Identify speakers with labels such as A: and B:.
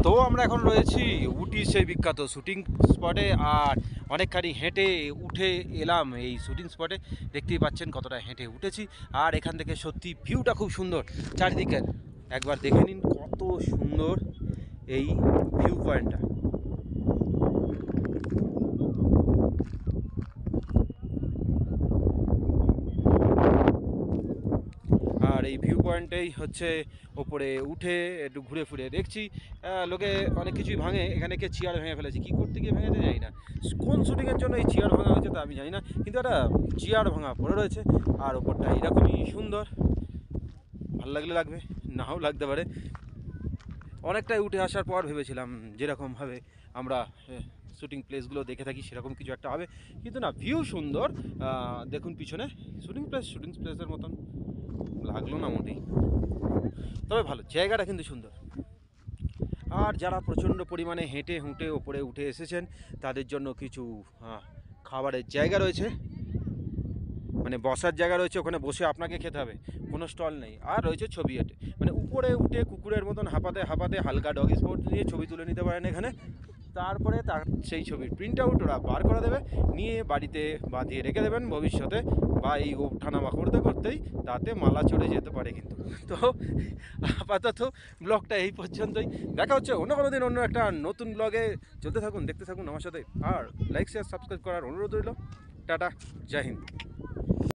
A: তো আমরা এখন রয়েছি উটির সেই বিখ্যাত শুটিং স্পটে, আর অনেকখানি হেঁটে উঠে এলাম এই শুটিং স্পটে। দেখতেই পাচ্ছেন কতটা হেঁটে উঠেছি, আর এখান থেকে সত্যি ভিউটা খুব সুন্দর চারিদিকের। একবার দেখে নিন কত সুন্দর এই ভিউ পয়েন্টটা। আর এই ভিউ পয়েন্টেই হচ্ছে ওপরে উঠে একটু ঘুরে ফিরে দেখছি লোকে অনেক কিছুই ভাঙে। এখানে কে চেয়ার ভেঙে ফেলেছে, কী করতে গিয়ে ভেঙেছে জানি না, কোন শুটিংয়ের জন্য এই চেয়ার ভাঙা হয়েছে তা আমি জানি না, কিন্তু একটা চেয়ার ভাঙা পড়ে রয়েছে। আর ওপরটা এরকমই সুন্দর, ভালো লাগলে লাগবে, নাও লাগতে পারে। অনেকটাই উঠে আসার পর ভেবেছিলাম যেরকমভাবে আমরা শুটিং প্লেসগুলো দেখে থাকি সেরকম কিছু একটা হবে, কিন্তু না, ভিউ সুন্দর। দেখুন পিছনে শুটিং প্লেসের মতন লাগলো না মোটেই, তবে ভালো জায়গাটা কিন্তু সুন্দর। আর যারা প্রচণ্ড পরিমাণে হেঁটে হুঁটে ওপরে উঠে এসেছেন তাদের জন্য কিছু খাবারের জায়গা রয়েছে, মানে বসার জায়গা রয়েছে, ওখানে বসে আপনাকে খেতে হবে, কোনো স্টল নেই। আর রয়েছে ছবি আঁটে, মানে উপরে উঠে কুকুরের মতন হাঁপাতে হাঁপাতে হালকা ডগি স্পট দিয়ে ছবি তুলে নিতে পারেন এখানে। তারপরে তার সেই ছবির প্রিন্ট আউট ওরা বার করে দেবে, নিয়ে বাড়িতে বাঁধিয়ে রেখে দেবেন ভবিষ্যতে, বা এই ওঠানামা করতে করতেই তাতে মালা চড়ে যেতে পারে কিন্তু। তো আপাতত ব্লগটা এই পর্যন্তই, দেখা হচ্ছে অন্য কোনো দিন অন্য একটা নতুন ব্লগে। চলতে থাকুন, দেখতে থাকুন আমার সাথে, আর লাইক শেয়ার সাবস্ক্রাইব করার অনুরোধ রইল। টাটা, জয় হিন্দ।